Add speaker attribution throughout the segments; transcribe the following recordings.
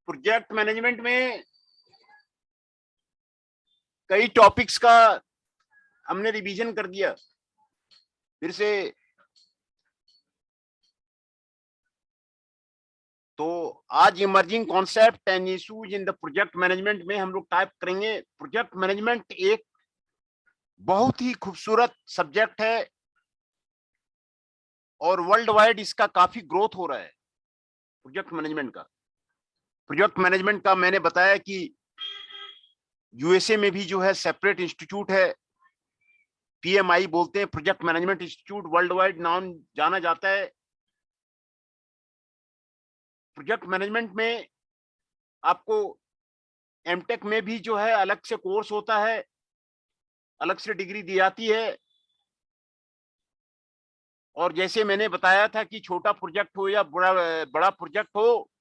Speaker 1: Project management में कई topics का हमने रिवीजन कर दिया फिर से। तो आज emerging concept and issues in the project management में हम लोग टाइप करेंगे। प्रोजेक्ट मैनेजमेंट एक बहुत ही खूबसूरत सब्जेक्ट है और वर्ल्ड वाइड इसका काफी ग्रोथ हो रहा है। प्रोजेक्ट मैनेजमेंट का मैंने बताया कि यूएसए में भी जो है सेपरेट इंस्टीट्यूट है, पीएमआई बोलते हैं, project management institute, world wide नाम जाना जाता है। प्रोजेक्ट मैनेजमेंट में आपको एमटेक में भी जो है अलग से कोर्स होता है, अलग से डिग्री दी जाती है। और जैसे मैंने बताया था कि छोटा प्रोजेक्ट हो या बड़ा प्रोजेक्ट हो,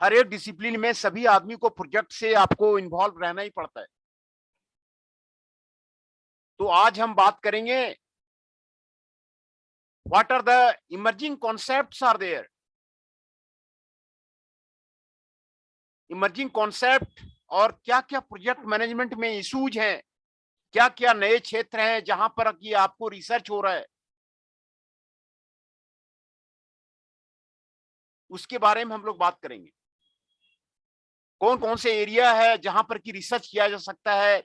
Speaker 1: हर एक डिसिप्लिन में सभी आदमी को प्रोजेक्ट से आपको इन्वॉल्व रहना ही पड़ता है। तो आज हम बात करेंगे what are the emerging concepts are there. Emerging concept और क्या क्या प्रोजेक्ट मैनेजमेंट में इश्यूज हैं, क्या क्या नए क्षेत्र हैं जहां पर कि आपको रिसर्च हो रहा है, उसके बारे में हम लोग बात करेंगे। कौन कौन से एरिया है जहां पर कि रिसर्च किया जा सकता है,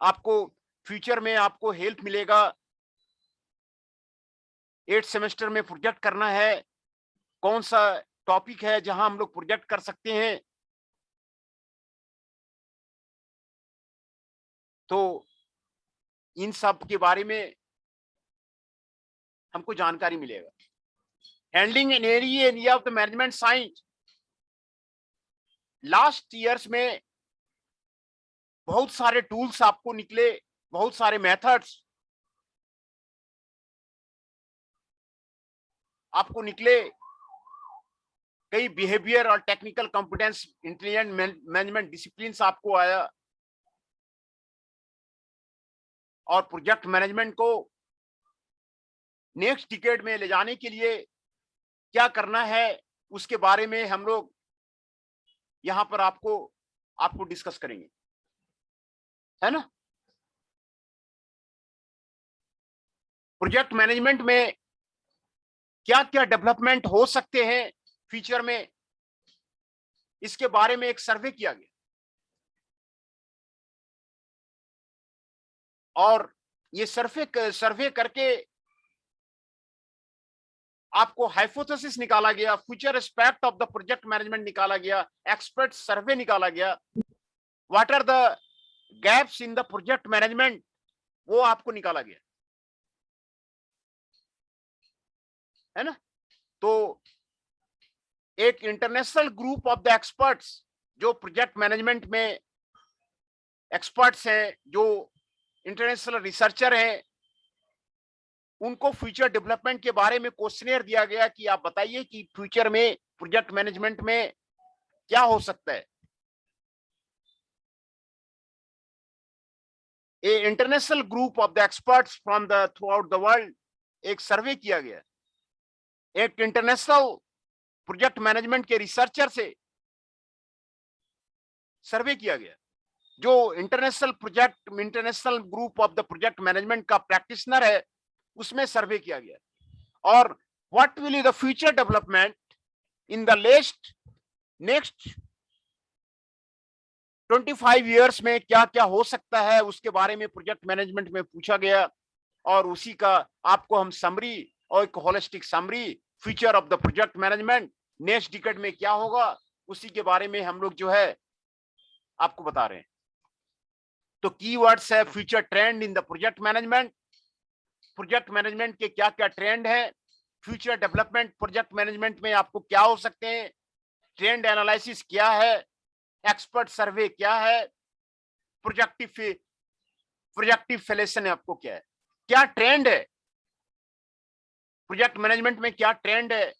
Speaker 1: आपको फ्यूचर में आपको हेल्प मिलेगा। 8 सेमेस्टर में प्रोजेक्ट करना है, कौन सा टॉपिक है जहां हम लोग प्रोजेक्ट कर सकते हैं। तो इन सब के बारे में हमको जानकारी मिलेगा। Handling in area of the management science. Last years में बहुत सारे टूल्स आपको निकले, बहुत सारे मेथड्स आपको निकले, कई बिहेवियर और technical competence intelligent management discipline आपको आया। और प्रोजेक्ट मैनेजमेंट को नेक्स्ट डिकेड में ले जाने के लिए क्या करना है उसके बारे में हम लोग यहां पर आपको डिस्कस करेंगे, है ना। प्रोजेक्ट मैनेजमेंट में क्या क्या डेवलपमेंट हो सकते हैं फ्यूचर में, इसके बारे में एक सर्वे किया गया और ये सर्वे करके आपको हाइपोथेसिस निकाला गया, future aspect of the project management निकाला गया, एक्सपर्ट सर्वे निकाला गया, what are the gaps in the project management, वो आपको निकाला गया, है ना। तो एक international group of the experts जो प्रोजेक्ट मैनेजमेंट में एक्सपर्ट्स हैं, जो इंटरनेशनल रिसर्चर हैं, उनको फ्यूचर डेवलपमेंट के बारे में क्वेश्चनेयर दिया गया कि आप बताइए कि फ्यूचर में प्रोजेक्ट मैनेजमेंट में क्या हो सकता है। A international group of the experts from the throughout the world, एक सर्वे किया गया, एक इंटरनेशनल प्रोजेक्ट मैनेजमेंट के रिसर्चर से सर्वे किया गया, जो international group of the project management का प्रैक्टिशनर है, उसमें सर्वे किया गया। और what will be the future development in the next 25 years में क्या क्या हो सकता है, उसके बारे में प्रोजेक्ट मैनेजमेंट में पूछा गया। और उसी का आपको हम समरी और एक holistic summary, future of the project management next decade में क्या होगा, उसी के बारे में हम लोग जो है आपको बता रहे हैं। तो कीवर्ड्स है future trend in the project management, project management के क्या क्या ट्रेंड है, फ्यूचर डेवलपमेंट प्रोजेक्ट मैनेजमेंट में आपको क्या हो सकते हैं, ट्रेंड एनालिसिस क्या है, एक्सपर्ट सर्वे क्या है, प्रोजेक्टिव फेलेशन आपको क्या है, क्या ट्रेंड है प्रोजेक्ट मैनेजमेंट में, क्या ट्रेंड है,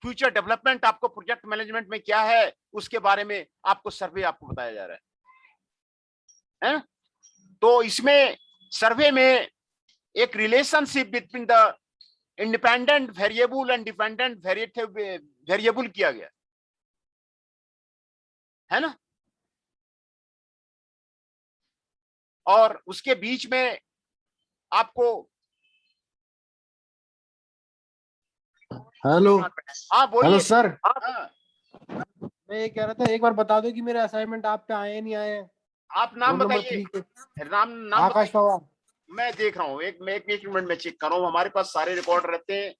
Speaker 1: फ्यूचर डेवलपमेंट आपको प्रोजेक्ट मैनेजमेंट में क्या है, उसके बारे में आपको सर्वे आपको बताया जा रहा है। तो इसमें सर्वे में एक relationship between the independent variable and dependent variable किया गया है ना, और उसके बीच में आपको
Speaker 2: हेलो।
Speaker 1: हाँ बोलिए।
Speaker 2: हेलो सर,
Speaker 1: हाँ,
Speaker 2: मैं ये कह रहा था, एक बार बता दो कि मेरे असाइनमेंट आप पे आए हैं नहीं आए हैं।
Speaker 1: आप नाम
Speaker 2: रोल नंबर
Speaker 1: बताइए,
Speaker 2: 3 के
Speaker 1: नाम नाम
Speaker 2: आकाश
Speaker 1: बताइए।
Speaker 2: पवार।
Speaker 1: मैं देख रहा हूँ, एक मिनट में चेक कर रहा हूँ, हमारे पास सारे रिकॉर्ड रहते हैं,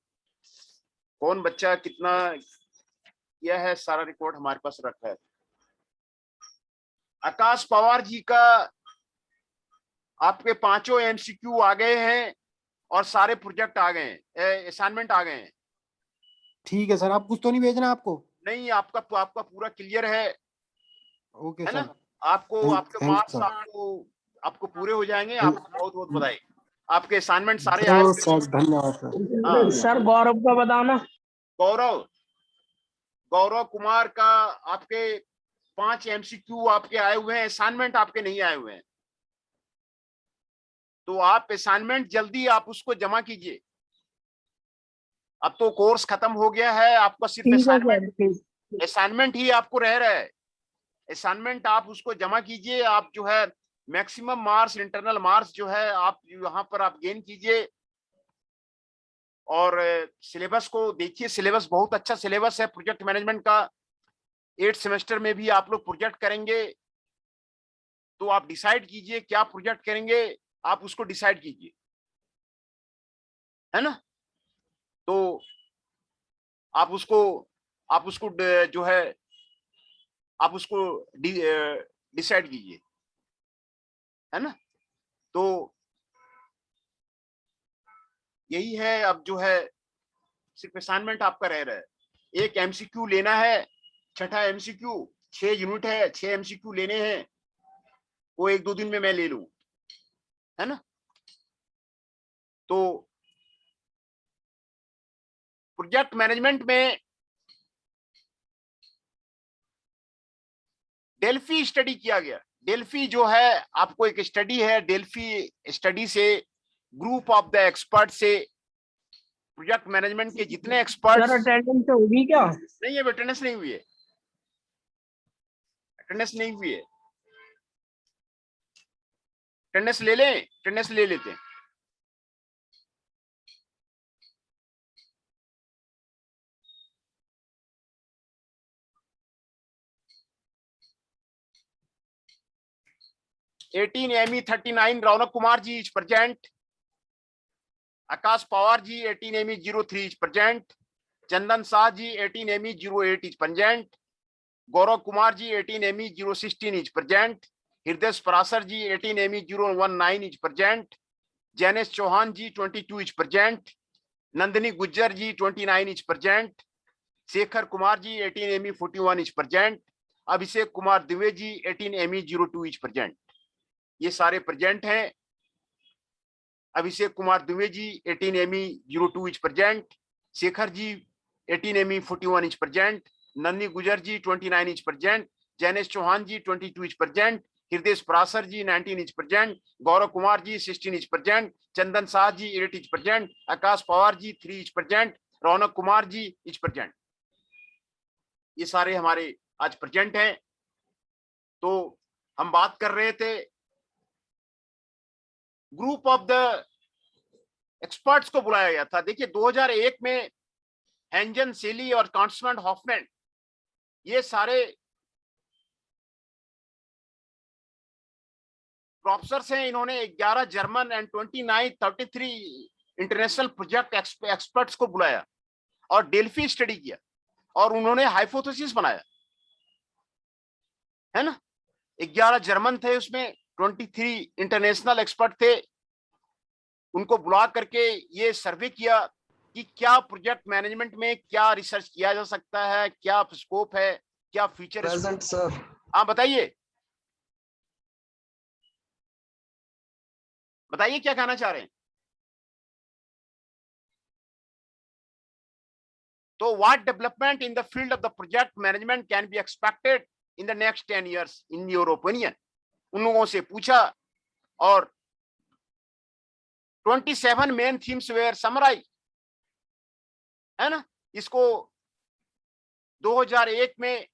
Speaker 1: कौन बच्चा कितना किया है, सारा रिकॉर्ड हमारे पास रखा है। आकाश पवार जी का आपके 5 एमसीक्यू आ गए हैं और सारे प्रोजेक्ट आ गए हैं, असाइनमेंट आ गए हैं।
Speaker 2: ठीक है सर, आप कुछ तो नहीं भेजना आपको?
Speaker 1: नहीं, आपका पूरा क्लियर है
Speaker 2: ओके
Speaker 1: ना?
Speaker 2: सर।
Speaker 1: आपको आपके
Speaker 2: थैंक
Speaker 1: मार्क्स
Speaker 2: सर।
Speaker 1: आपको पूरे हो जाएंगे। आपको बहुत बहुत बधाई, आपके असाइनमेंट सारे आए
Speaker 2: जरूर
Speaker 1: हुए
Speaker 2: सर, धन्यवाद सर।
Speaker 1: हैं। हाँ,
Speaker 3: सर गौरव का बताना।
Speaker 1: गौरव गौरव कुमार का आपके 5 एमसीक्यू आपके आए हुए हैं, असाइनमेंट आपके नहीं आए हुए हैं, तो आप असाइनमेंट जल्दी आप उसको जमा कीजिए। अब तो कोर्स खत्म हो गया है, आपका सिर्फ
Speaker 3: ठीक है सर, ठीक।
Speaker 1: असाइनमेंट ही आपको रह रहा है। असाइनमेंट आप उसको जमा कीजिए, आप जो है मैक्सिमम मार्क्स, इंटरनल मार्क्स जो है आप यहाँ पर आप गेन कीजिए, और सिलेबस को देखिए। सिलेबस बहुत अच्छा सिलेबस है प्रोजेक्ट मैनेजमेंट का। 8 सेमेस्टर में भी आप लोग प्रोजेक्ट करेंगे, तो आप डिसाइड कीजिए क्या प्रोजेक्ट करेंगे, आप उसको डिसाइड कीजिए, है ना? तो आप उसको जो है आप उसको डिसाइड कीजिए, है ना? तो यही है, अब जो है सिर्फ असाइनमेंट आपका रह रहा है। एक एमसीक्यू लेना है, छठा एमसीक्यू, 6 यूनिट है, 6 एमसीक्यू लेने हैं, वो 1-2 दिन में मैं ले लूं, है ना? तो प्रोजेक्ट मैनेजमेंट में डेल्फी स्टडी किया गया। डेल्फी जो है आपको एक स्टडी है, डेल्फी स्टडी से ग्रुप ऑफ द एक्सपर्ट से प्रोजेक्ट मैनेजमेंट के जितने एक्सपर्ट्स।
Speaker 3: सर अटेंडेंस होगी क्या?
Speaker 1: नहीं, है अटेंडेंस नहीं हुई है, अटेंडेंस नहीं हुई है। अटेंडेंस ले लें, अटेंडेंस ले लेते हैं। Eighteen AM 39 Raunak Kumar ji is present. Akash Pawar ji 18 AM 03 is present. Chandan Shah ji 18 AM 08 is present. Gaurav Kumar ji 18 AM 016 is present. Hriday Parashar ji 18 AM 019 is present. Jainesh Chauhan ji 22 is present. Nandini Gujjar ji 29 is present. Shekhar Kumar ji 18 AM 41 is present. Abhishek Kumar Dwivedi ji 18 AM 02 is present. ये सारे प्रेजेंट हैं। Abhishek Kumar Dwivedi ji 18 AM 02 is present. Shekhar ji 18 AM 41 is present. Nandini Gujar ji 29 is present. Jainesh Chauhan ji 22 is present. Hriday Parashar ji 19 is present. Gaurav Kumar ji 16 is present. Chandan Shah ji 8 is present. Akash Pawar ji 3 is present. Raunak Kumar ji is present. ये सारे हमारे आज present हैं। तो हम बात कर रहे थे ग्रुप ऑफ द एक्सपर्ट्स को बुलाया गया था। देखिए 2001 में हेंजन सेली और कॉन्स्टेंट हॉफमैन, ये सारे प्रोफेसर्स हैं। इन्होंने 11 German and 33 international project experts को बुलाया और डेल्फी स्टडी किया, और उन्होंने हाइपोथेसिस बनाया, है ना? 11 जर्मन थे, उसमें 23 इंटरनेशनल एक्सपर्ट थे। उनको बुला करके ये सर्वे किया कि क्या प्रोजेक्ट मैनेजमेंट में क्या रिसर्च किया जा सकता है, क्या स्कोप है, क्या फीचर।
Speaker 4: Present sir.
Speaker 1: हाँ बताइए, बताइए क्या कहना चाह रहे हैं। तो what development in the field of the project management can be expected in the next 10 years in your opinion? उन लोगों से पूछा, और 27 मेन थीम्स वेयर समराइज। है ना। इसको 2001 में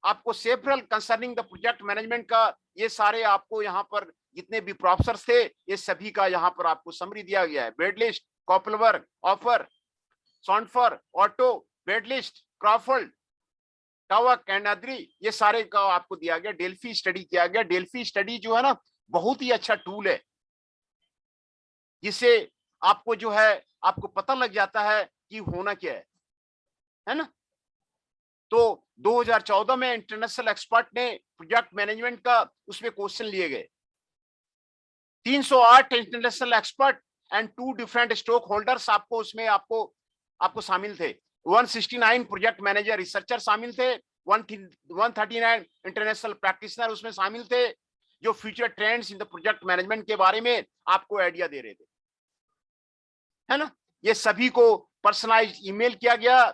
Speaker 1: आपको several concerning the project management का ये सारे आपको यहाँ पर जितने भी प्रोफेसर थे ये सभी का यहाँ पर आपको समरी दिया गया है। बेडलिस्ट, कॉपलबर्ग, ऑफर, सॉन्फर, ऑटो, बेडलिस्ट, क्रॉफर्ड, टावक, कैनाद्री, ये सारे का आपको दिया गया। डेल्फी स्टडी किया गया। डेल्फी स्टडी जो है ना बहुत ही अच्छा टूल है, जिससे आपको जो है आपको पता लग जाता है कि होना क्या है ना। तो 2014 में इंटरनेशनल एक्सपर्ट ने प्रोजेक्ट मैनेजमेंट का उसमें क्वेश्चन लिए गए। 308 international expert and 2 different stock holders आपको उसमें आपको शामिल थे। 169 प्रोजेक्ट मैनेजर रिसर्चर शामिल थे। 139 इंटरनेशनल प्रैक्टिशनर उसमें शामिल थे, जो future trends in the project management के बारे में आपको आइडिया दे रहे थे, है ना। ये सभी को पर्सनलाइज ईमेल किया गया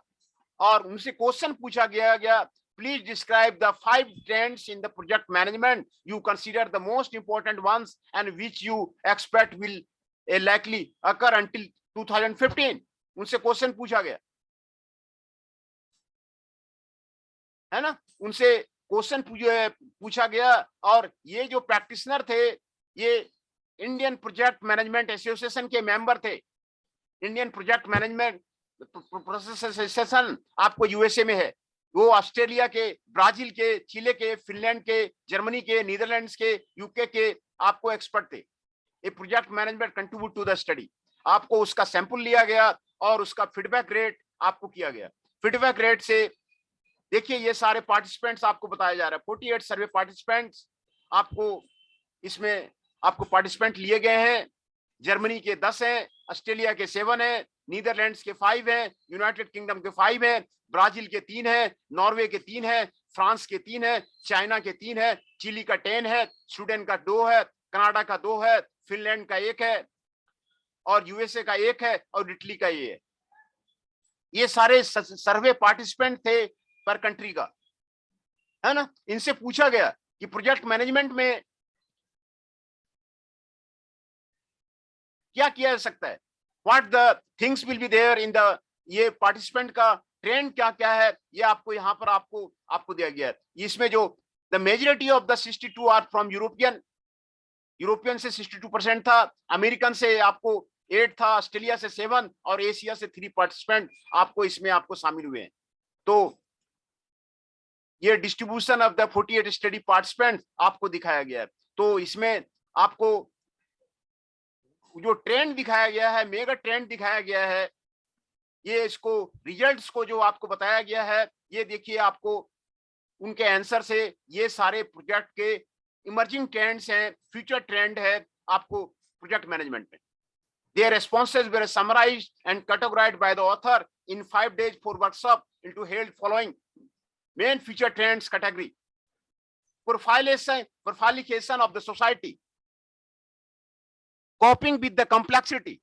Speaker 1: और उनसे क्वेश्चन पूछा गया please describe the 5 trends in the project management you consider the most important ones and which you expect will likely occur until 2015। उनसे क्वेश्चन पूछा गया, है ना। उनसे क्वेश्चन पूछा गया और ये जो प्रैक्टिशनर थे ये इंडियन प्रोजेक्ट मैनेजमेंट एसोसिएशन के मेंबर थे। इंडियन प्रोजेक्ट मैनेजमेंट एसोसिएशन आपको यूएसए में है। वो ऑस्ट्रेलिया के, ब्राजील के, चिले के, फिनलैंड के, जर्मनी के, नीदरलैंड्स के, यूके के आपको एक्सपर्ट थे। ये project management contribute to the study. आपको उसका सैंपल लिया गया और उसका फीडबैक रेट आपको किया गया। फीडबैक रेट से देखिए ये सारे पार्टिसिपेंट्स आपको बताया जा रहा है। 48 सर्वे पार्टिसिपेंट्स आपको इसमें आपको पार्टिसिपेंट लिए गए हैं। जर्मनी के 10 हैं, ऑस्ट्रेलिया के 7 हैं, नीदरलैंड्स के 5 हैं, यूनाइटेड किंगडम के 5 हैं, ब्राजील के 3 हैं, नॉर्वे के 3 हैं, फ्रांस के 3 हैं, चाइना के 3 हैं, चिली का 10 है, स्वीडन का 2 है, कनाडा का 2 है, फिनलैंड का 1 है और यूएसए का 1 है और इटली का ये है। ये सारे सर्वे पार्टिसिपेंट थे पर कंट्री का, है ना। इनसे पूछा गया कि प्रोजेक्ट मैनेजमेंट में क्या किया जा सकता है, what the things will be there in the, ये पार्टिसिपेंट का ट्रेंड क्या क्या है ये आपको यहाँ पर आपको दिया गया है। इसमें जो the majority of the 62 are from European से 62% था, अमेरिकन से आपको 8 था, ऑस्ट्रेलिया से 7 और एशिया से 3 पार्टिसिपेंट आपको इसमें आपको शामिल हुए हैं। तो ये distribution of the 48 study participant आपको दिखाया गया है। तो इसमें आपको जो ट्रेंड दिखाया गया है, मेगा ट्रेंड दिखाया गया है, ये इसको रिजल्ट्स को जो आपको बताया गया है, ये देखिए आपको उनके आंसर से ये सारे प्रोजेक्ट के इमर्जिंग ट्रेंड्स हैं, फ्यूचर ट्रेंड है आपको प्रोजेक्ट मैनेजमेंट में। Their responses were summarized and categorized by the author in 5 days for workshop into held following main future trends category: profilification of the society, coping with the complexity,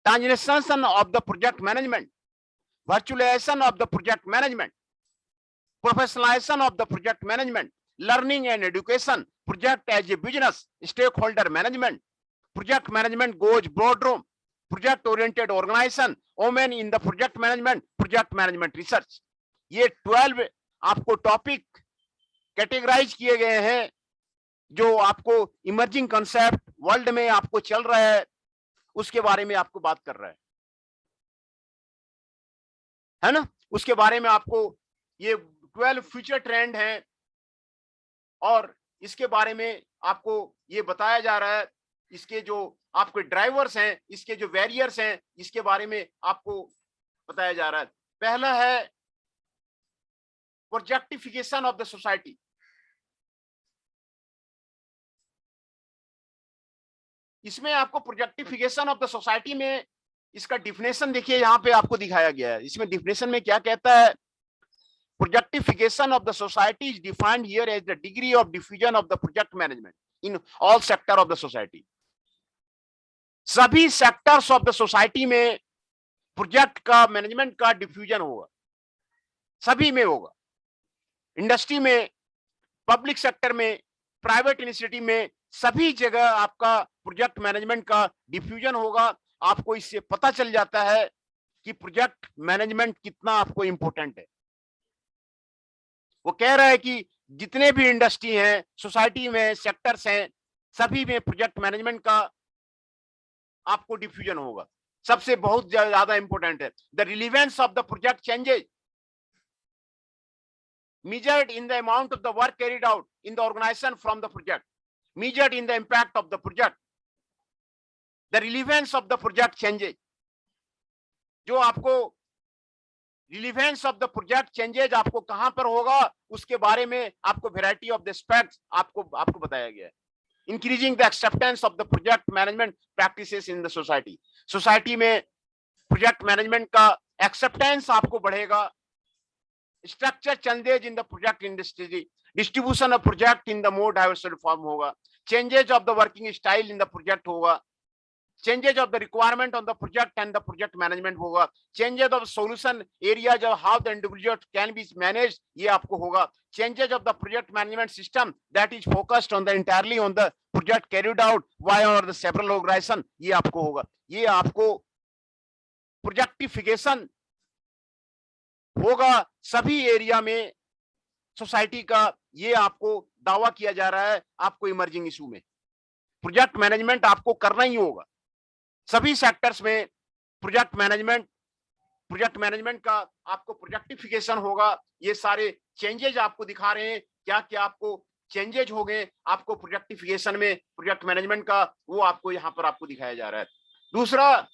Speaker 1: transition of the project management, virtualization of the project management, professionalization of the project management, learning and education, project as a business, stakeholder management, project management goes boardroom, project oriented organization, women in the project management research। ये 12 आपको topic categorise किए गए हैं जो आपको emerging concept world में आपको चल रहा है उसके बारे में आपको बात कर रहा है ना। उसके बारे में आपको ये 12 फ्यूचर ट्रेंड हैं और इसके बारे में आपको ये बताया जा रहा है। इसके जो आपके ड्राइवर्स हैं, इसके जो वैरियर्स हैं, इसके बारे में आपको बताया जा रहा है। पहला है प्रोजेक्टिफिकेशन ऑफ द सोसाइटी। इसमें आपको प्रोजेक्टिफिकेशन ऑफ द सोसाइटी में इसका डिफिनेशन देखिए यहाँ पे आपको दिखाया गया है। इसमें डिफिनेशन में क्या कहता है, projectification of the society is defined here as the degree of diffusion of the project management in all sector of the society. सभी सेक्टर्स ऑफ द सोसाइटी में प्रोजेक्ट का मैनेजमेंट का डिफ्यूजन होगा, सभी में होगा। इंडस्ट्री में, पब्लिक सेक्टर में, प्राइवेट इनिशिएटिव में, सभी जगह आपका प्रोजेक्ट मैनेजमेंट का डिफ्यूजन होगा। आपको इससे पता चल जाता है कि प्रोजेक्ट मैनेजमेंट कितना आपको इंपॉर्टेंट है। वो कह रहा है कि जितने भी इंडस्ट्री हैं, सोसाइटी में सेक्टर्स हैं, सभी में प्रोजेक्ट मैनेजमेंट का आपको डिफ्यूजन होगा। सबसे बहुत ज्यादा इंपॉर्टेंट है। The relevance of the project changes measured in the amount of the work carried out in the organization from the project, measured in the impact of the project. The relevance of the project changes. जो आपको relevance of the project changes आपको कहां पर होगा, उसके बारे में आपको variety of the aspects आपको बताया गया है। Increasing the acceptance of the project management practices in the society. Society में प्रोजेक्ट मैनेजमेंट का एक्सेप्टेंस आपको बढ़ेगा। Structure changes in the project industry, distribution of project in the more diversified form होगा। Changes of the working style in the project होगा। Changes of the requirement on the project and the project management होगा। Changes of solution areas of how the individual can be manage, ये आपको होगा। Changes of the project management system that is focused on the entirely on the project carried out by और the several organisation, ये आपको होगा। ये आपको प्रोजेक्टिफिकेशन होगा सभी एरिया में सोसाइटी का, ये आपको दावा किया जा रहा है। आपको इमर्जिंग इशू में प्रोजेक्ट मैनेजमेंट आपको करना ही होगा। सभी सेक्टर्स में प्रोजेक्ट मैनेजमेंट का आपको प्रोजेक्टिफिकेशन होगा। ये सारे चेंजेज आपको दिखा रहे हैं, क्या क्या आपको चेंजेज हो गए आपको प्रोजेक्टिफिकेशन में प्रोजेक्ट मैनेजमेंट का, वो आपको यहाँ पर आपको दिखाया जा रहा है। दूसरा,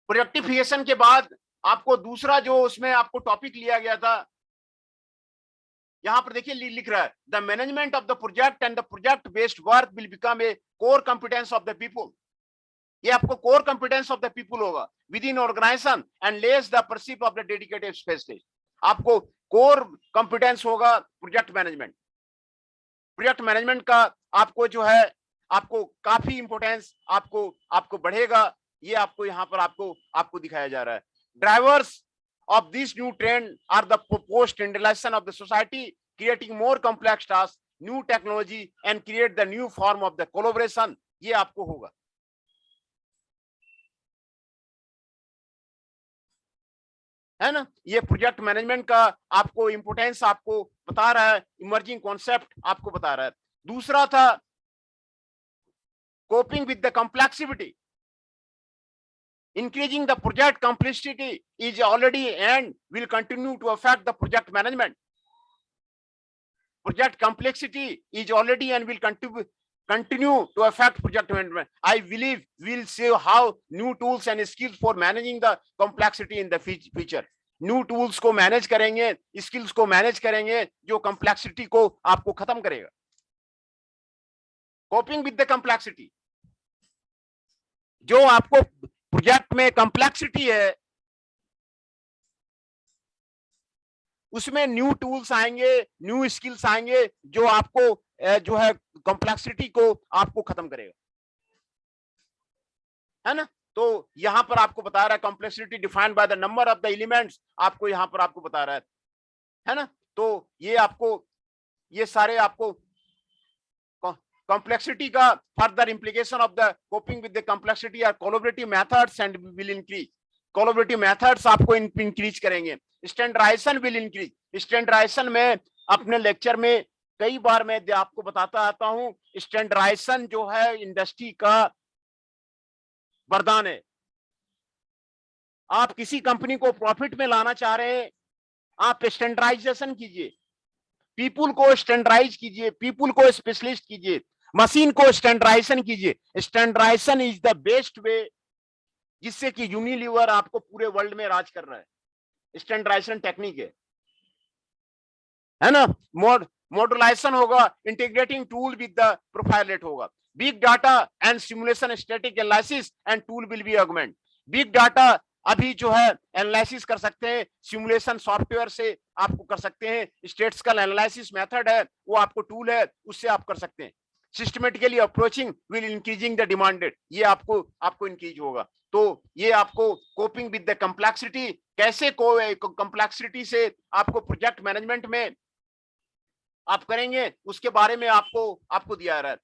Speaker 1: प्रोजेक्टिफिकेशन के बाद आपको दूसरा जो उसमें आपको टॉपिक लिया गया था, यहां पर देखिए लिख रहा है the management of the project and the project based work will become a core competence of the people. ये आपको core competence of the people होगा within organisation and less the perceive of the dedicated specialist. आपको core competence होगा project management का, आपको जो है आपको काफी इंपोर्टेंस आपको बढ़ेगा। ये आपको यहाँ पर आपको दिखाया जा रहा है। Drivers of this new trend are the proposed industrialization of the society, creating more complex tasks, new technology and create the new form of the collaboration, ये आपको होगा। है ना, ये प्रोजेक्ट मैनेजमेंट का आपको इंपोर्टेंस आपको बता रहा है, इमर्जिंग कॉन्सेप्ट आपको बता रहा है। दूसरा था coping with the complexity, increasing the project complexity is already and will continue to affect the project management. Project complexity is already and will continue to affect project management. I believe we'll see how new tools and skills for managing the complexity in the future. New tools को manage करेंगे, skills को manage करेंगे जो complexity को आपको खत्म करेगा। Coping with the complexity, जो आपको प्रोजेक्ट में कॉम्प्लेक्सिटी है उसमें न्यू टूल्स आएंगे, न्यू स्किल्स आएंगे जो आपको जो है कॉम्प्लेक्सिटी को आपको खत्म करेगा, है ना। तो यहां पर आपको बता रहा है complexity defined by the number of the elements, आपको यहां पर आपको बता रहा है ना। तो ये आपको ये सारे आपको complexity का further implication of the coping with the complexity are collaborative methods and will increase. Collaborative methods आपको increase करेंगे। Standardization will increase. Standardization में अपने लेक्चर में कई बार मैं आपको बताता आता हूं, स्टैंडर्डाइजेशन जो है इंडस्ट्री का वरदान है। आप किसी कंपनी को प्रॉफिट में लाना चाह रहे हैं, आप स्टैंडर्डाइजेशन कीजिए, पीपुल को स्टैंडर्डाइज कीजिए, पीपुल को स्पेशलिस्ट कीजिए, मशीन को स्टैंडर्डाइजेशन कीजिए। Standardization is the best way जिससे कि यूनिलीवर आपको पूरे वर्ल्ड में राज कर रहा है। स्टैंडर्डाइजेशन टेक्निक है ना। मॉड्यूलाइजेशन होगा, इंटीग्रेटिंग टूल विद द प्रोफाइलेट होगा। Big data and simulation static analysis and tool will be augment. Big data अभी जो है एनालिसिस कर सकते हैं, सिमुलेशन सॉफ्टवेयर से आपको कर सकते हैं, स्टैटिस्टिकल एनालिसिस मेथड है वो आपको टूल है उससे आप कर सकते हैं। Systematically approaching will increasing the demanded, ये आपको इंक्रीज होगा। तो ये आपको कोपिंग विद द कॉम्प्लेक्सिटी, कैसे कॉम्प्लेक्सिटी से आपको प्रोजेक्ट मैनेजमेंट में आप करेंगे उसके बारे में आपको दिया रहा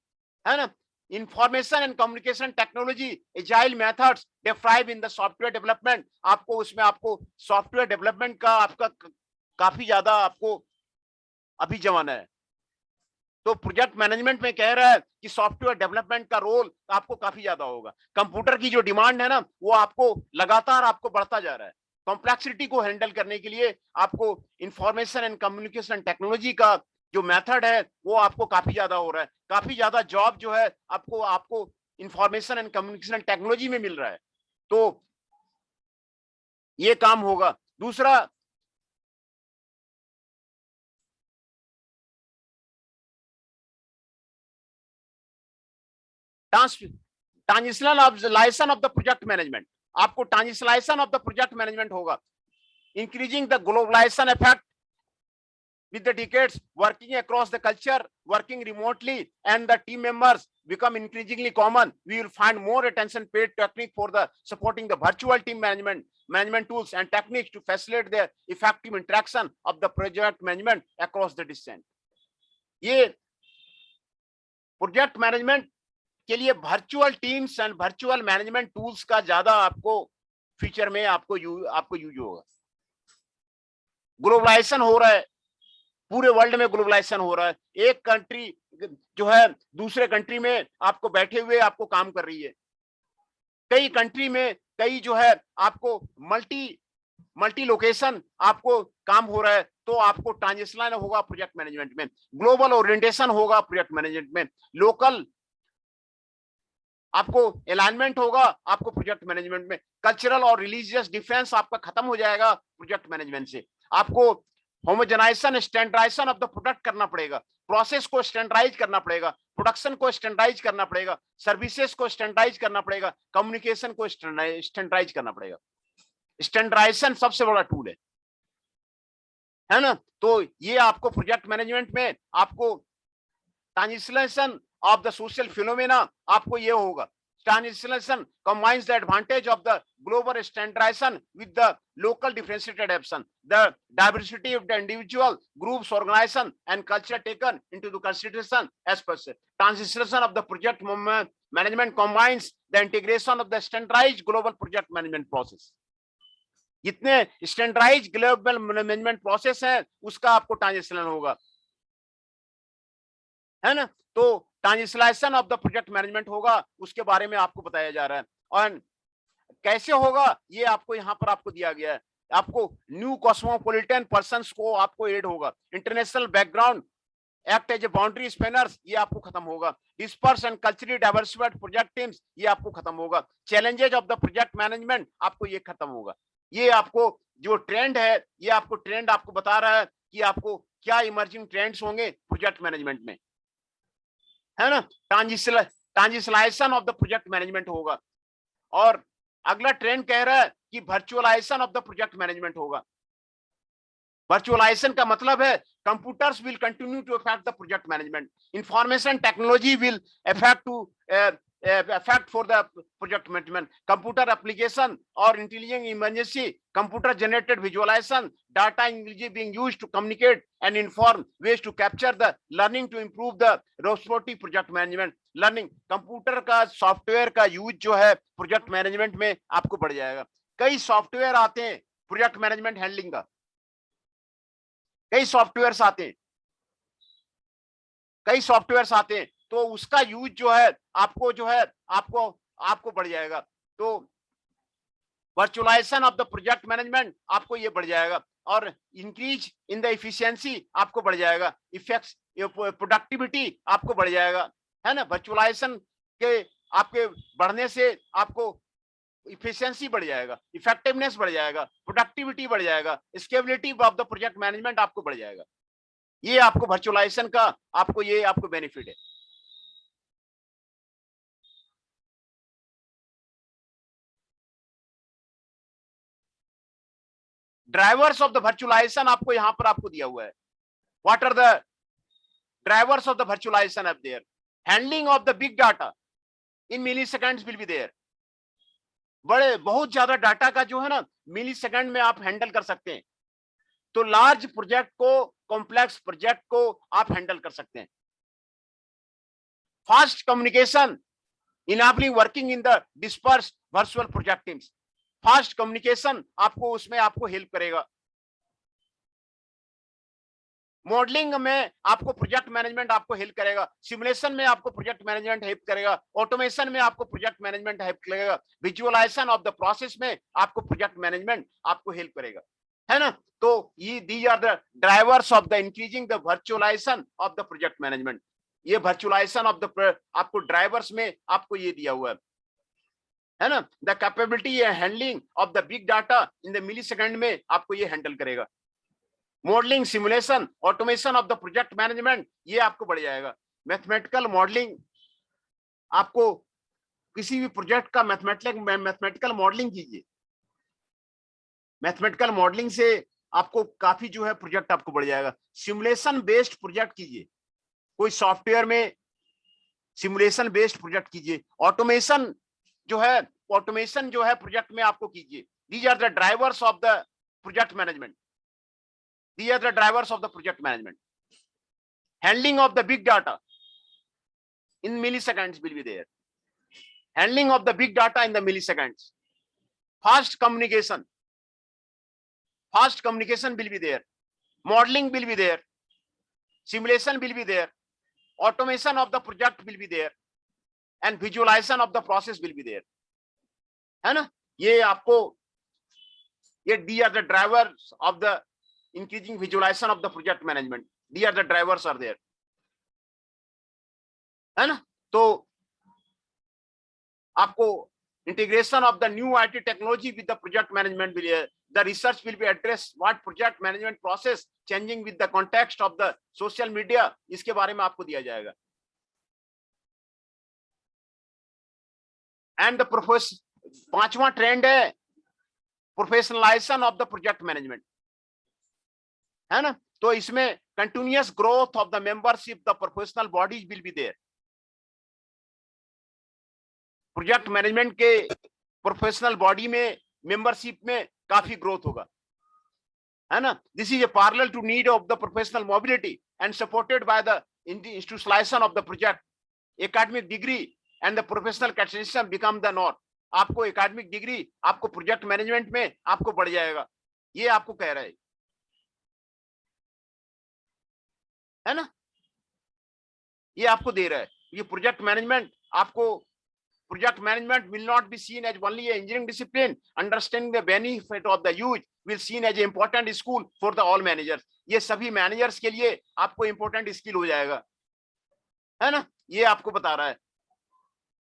Speaker 1: है ना। Information and communication technology, agile methods derive in the software development. आपको उसमें आपको सॉफ्टवेयर डेवलपमेंट का आपका काफी ज्यादा आपको अभी जमाना है। तो प्रोजेक्ट मैनेजमेंट में कह रहा है कि सॉफ्टवेयर डेवलपमेंट का रोल आपको काफी ज्यादा होगा। कंप्यूटर की जो डिमांड है ना, वो आपको लगातार आपको बढ़ता जा रहा है। कॉम्प्लेक्सिटी को हैंडल करने के लिए आपको इंफॉर्मेशन एंड कम्युनिकेशन टेक्नोलॉजी का जो मेथड है वो आपको काफी ज्यादा हो रहा है। काफी ज्यादा जॉब जो है आपको आपको इंफॉर्मेशन एंड कम्युनिकेशन टेक्नोलॉजी में मिल रहा है, तो ये काम होगा। दूसरा, transitionalization of the project management. आपको transitionalization of the project management होगा। Increasing the globalization effect with the decades, working across the culture, working remotely, and the team members become increasingly common. We will find more attention paid technique for the supporting the virtual team management tools and techniques to facilitate the effective interaction of the project management across the distance. ये project management के लिए virtual teams and virtual management tools का ज्यादा आपको feature में आपको use होगा। Globalisation हो रहा है, पूरे वर्ल्ड में ग्लोबलाइजेशन हो रहा है। एक कंट्री जो है दूसरे कंट्री में आपको बैठे हुए आपको काम कर रही है। कई कंट्री में कई जो है आपको मल्टी लोकेशन आपको काम हो रहा है, तो आपको ट्रांजिशनल होगा प्रोजेक्ट मैनेजमेंट में, ग्लोबल ओरिएंटेशन होगा प्रोजेक्ट मैनेजमेंट में, लोकल आपको अलाइनमेंट होगा आपको प्रोजेक्ट मैनेजमेंट में, कल्चरल और रिलीजियस डिफरेंस आपका खत्म हो जाएगा प्रोजेक्ट मैनेजमेंट से। आपको homogenization standardization of the product करना पड़ेगा, प्रोसेस को स्टैंडर्डाइज करना पड़ेगा, प्रोडक्शन को स्टैंडर्डाइज करना पड़ेगा, सर्विसेज को स्टैंडर्डाइज करना पड़ेगा, कम्युनिकेशन को स्टैंडर्डाइज करना पड़ेगा। स्टैंडर्डाइजेशन सबसे बड़ा टूल है ना। तो ये आपको प्रोजेक्ट मैनेजमेंट में आपको ट्रांजिशनलाइजेशन of the social phenomena आपको ये होगा। Transition combines the advantage of the global standardization with the local differentiated adaptation. The diversity of the individual groups, organization, and culture taken into the consideration as per se. Transition of the project management combines the integration of the standardized global project management process. जितने standardise global management process है उसका आपको transition होगा, है ना। तो ट्रांजिशनलाइजेशन of the project management होगा, उसके बारे में आपको बताया जा रहा है। और कैसे होगा ये आपको यहाँ पर आपको दिया गया है। आपको न्यू कॉस्मोपॉलिटन पर्सन्स को आपको एड होगा, international background act as a boundary spanners ये आपको खत्म होगा, dispersed and culturally diversified project teams ये आपको खत्म होगा, challenges of the project management आपको ये खत्म होगा। ये आपको जो ट्रेंड है ये आपको ट्रेंड आपको बता रहा है कि आपको क्या इमर्जिंग ट्रेंड्स होंगे प्रोजेक्ट मैनेजमेंट में, है ना। Transitionalization of the project management होगा। और अगला ट्रेंड कह रहा है कि virtualization of the project management होगा। वर्चुअलाइजेशन का मतलब है computers will continue to affect the project management, information technology will affect for the project management, computer application or intelligent emergency, computer generated visualization, data being used to communicate and inform, ways to capture the learning to improve the responsive project management learning। Computer का software का use जो है project management में आपको बढ़ जाएगा। कई software आते हैं प्रोजेक्ट मैनेजमेंट हैंडलिंग का, कई सॉफ्टवेयर्स आते हैं, तो उसका यूज जो है आपको आपको बढ़ जाएगा। तो virtualization of the project management आपको ये बढ़ जाएगा और इंक्रीज इन द एफिशिएंसी आपको बढ़ जाएगा, इफेक्ट्स प्रोडक्टिविटी आपको बढ़ जाएगा, है ना। वर्चुअलाइजेशन के आपके बढ़ने से आपको इफिशिएंसी बढ़ जाएगा, इफेक्टिवनेस बढ़ जाएगा, प्रोडक्टिविटी बढ़ जाएगा, scalability of the project management आपको बढ़ जाएगा। ये आपको वर्चुअलाइजेशन का आपको बेनिफिट है। ड्राइवर्स ऑफ द वर्चुअलाइजेशन आपको यहां पर आपको दिया हुआ है। What are the drivers of the virtualization of there? Handling of the big data in milliseconds will be there. बहुत ज्यादा डाटा का जो है ना मिलीसेकंड में आप हैंडल कर सकते हैं, तो लार्ज प्रोजेक्ट को, कॉम्प्लेक्स प्रोजेक्ट को आप हैंडल कर सकते हैं। Fast communication enabling working in the dispersed virtual project teams. Fast communication आपको उसमें आपको हेल्प करेगा। मॉडलिंग में आपको प्रोजेक्ट मैनेजमेंट आपको हेल्प करेगा, सिमुलेशन में आपको प्रोजेक्ट मैनेजमेंट हेल्प करेगा, ऑटोमेशन में आपको प्रोजेक्ट मैनेजमेंट हेल्प करेगा, विजुअलाइजेशन ऑफ द प्रोसेस में आपको प्रोजेक्ट मैनेजमेंट आपको हेल्प करेगा, है ना। तो ये these are the drivers of the increasing the virtualization of the project management. ये वर्चुअलाइजेशन ऑफ द आपको ड्राइवर्स में आपको ये दिया हुआ है ना। The capability handling of the big data in the millisecond में आपको ये हैंडल करेगा। Modelling, simulation, automation of the project management ये आपको बढ़ जाएगा। मैथमेटिकल मॉडलिंग, आपको किसी भी प्रोजेक्ट का मैथमेटिकल मॉडलिंग कीजिए। मैथमेटिकल मॉडलिंग से आपको काफी जो है प्रोजेक्ट आपको बढ़ जाएगा। सिमुलेशन बेस्ड प्रोजेक्ट कीजिए, कोई सॉफ्टवेयर में सिमुलेशन बेस्ड प्रोजेक्ट कीजिए। ऑटोमेशन जो है प्रोजेक्ट में आपको कीजिए। These are the drivers of the project management. These are the drivers of the project management. Handling of the big data in milliseconds will be there. Handling of the big data in the milliseconds. Fast communication will be there. Modeling will be there. Simulation will be there. Automation of the project will be there. And visualization of the process will be there. है ना। ये आपको these are the drivers of the increasing visualization of the project management. These are the drivers are there, है ना। तो आपको integration of the new IT technology with the project management will be, the research will be address what project management process changing with the context of the social media, इसके बारे में आपको दिया जाएगा। And the पांचवा trend है professionalization of the project management, है ना। तो इसमें continuous growth of the membership the professional bodies will be there. Project management के प्रोफेशनल बॉडी में मेंबरशिप में काफी ग्रोथ होगा, है ना। This is a parallel to need of the professional mobility and supported by the institutionalization of the project. Academic degree and the professional categorization become the norm. आपको academic degree आपको project management में आपको बढ़ जाएगा, ये आपको कह रहा है ना, ये आपको दे रहा है। ये प्रोजेक्ट मैनेजमेंट आपको project management will not be seen as only engineering discipline, understanding the benefit of the use will seen as important school for the all managers. ये सभी मैनेजर्स के लिए आपको इंपॉर्टेंट स्किल हो जाएगा, है ना। ये आपको बता रहा है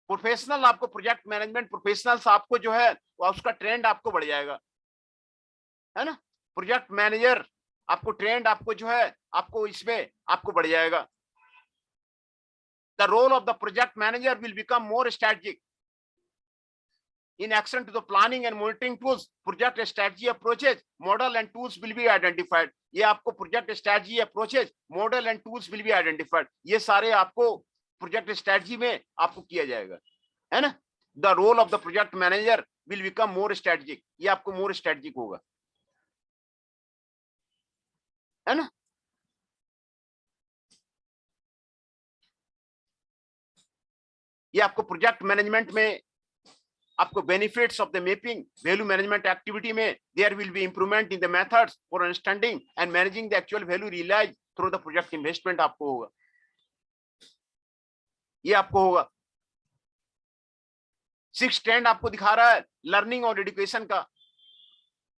Speaker 1: प्रोफेशनल, आपको प्रोजेक्ट मैनेजमेंट प्रोफेशनल्स आपको जो है उसका ट्रेंड आपको बढ़ जाएगा, है ना। प्रोजेक्ट मैनेजर आपको ट्रेंड आपको जो है आपको इसमें आपको बढ़ जाएगा। The role of the project manager will become more strategic in action to the planning and monitoring tools. Project strategy approaches, model and tools will be identified. ये आपको project strategy approaches, model and tools will be identified. ये सारे आपको project strategy में आपको किया जाएगा, है ना। The role of the project manager will become more strategic. ये आपको more strategic होगा, है ना। ये आपको प्रोजेक्ट मैनेजमेंट में आपको benefits of the mapping value management activity में there will be improvement in the methods for understanding and managing the actual value realise through the project investment आपको होगा, ये आपको होगा। 6th ट्रेंड आपको दिखा रहा है लर्निंग और एजुकेशन का।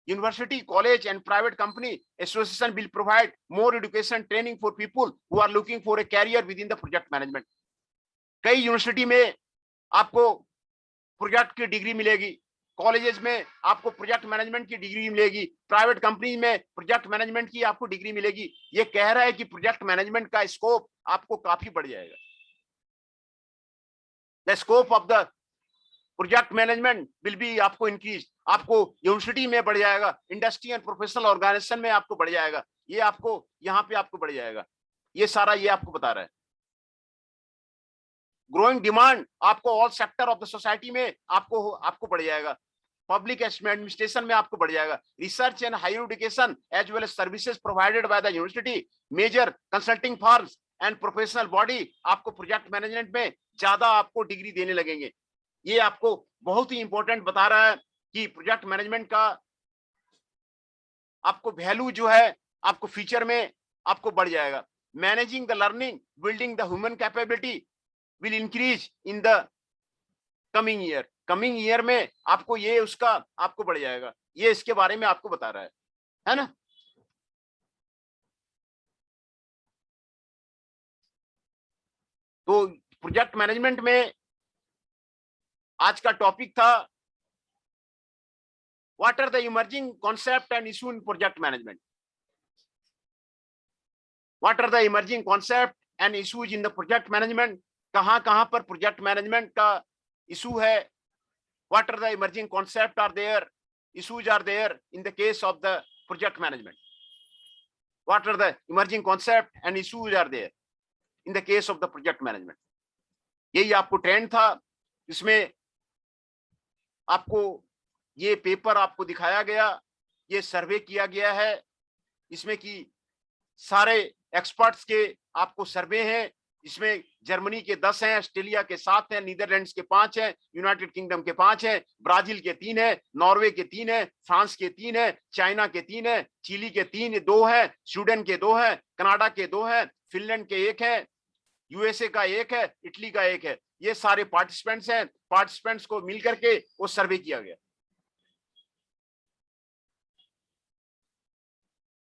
Speaker 1: University, college and private company association will provide more education training for people who are looking for a career within the project management. कई यूनिवर्सिटी में आपको प्रोजेक्ट की डिग्री मिलेगी, कॉलेजेस में आपको प्रोजेक्ट मैनेजमेंट की degree मिलेगी, private company में प्रोजेक्ट मैनेजमेंट की आपको डिग्री मिलेगी। ये कह रहा है कि प्रोजेक्ट मैनेजमेंट का स्कोप आपको काफी बढ़ जाएगा। The scope of the project management will be आपको इंक्रीज। आपको यूनिवर्सिटी में बढ़ जाएगा, इंडस्ट्री एंड प्रोफेशनल ऑर्गेनाइजेशन में आपको बढ़ जाएगा, ये आपको यहाँ पे आपको बढ़ जाएगा। ये सारा ये आपको बता रहा है। ग्रोइंग डिमांड आपको all sector of the society में आपको बढ़ जाएगा। पब्लिक एडमिनिस्ट्रेशन में आपको बढ़ जाएगा। Research and higher education as well as services provided by the university, major consulting firms and professional body आपको प्रोजेक्ट मैनेजमेंट में ज्यादा आपको डिग्री देने लगेंगे। ये आपको बहुत ही इंपॉर्टेंट बता रहा है कि प्रोजेक्ट मैनेजमेंट का आपको वैल्यू जो है आपको फ्यूचर में आपको बढ़ जाएगा। Managing the learning, building the human capability will increase in the coming year. Coming year में आपको ये उसका आपको बढ़ जाएगा। ये इसके बारे में आपको बता रहा है ना। तो प्रोजेक्ट मैनेजमेंट में आज का टॉपिक था what are the emerging concept and issue in project management. What are the emerging concept and issues in the project management. कहां पर प्रोजेक्ट मैनेजमेंट का इशू है। What are the emerging concept are there, issues are there in the case of the project management. What are the emerging concept and issues are there in the case of the project management? यही आपको trend था। इसमें आपको ये paper आपको दिखाया गया, ये सर्वे किया गया है। इसमें कि सारे एक्सपर्ट्स के आपको सर्वे हैं। इसमें जर्मनी के 10 हैं, ऑस्ट्रेलिया के 7 हैं, नीदरलैंड्स के 5 हैं, यूनाइटेड किंगडम के 5 हैं, ब्राजील के 3 हैं, नॉर्वे के 3 हैं, फ्रांस के 3 हैं, चाइना के 3 हैं, चिली के 2 हैं, स्वीडन के 2 हैं, कनाडा के 2 हैं, फिनलैंड के 1 है, यूएसए का 1 है, इटली का 1 है। ये सारे पार्टिसिपेंट्स हैं। पार्टिसिपेंट्स को मिलकर के वो सर्वे किया गया।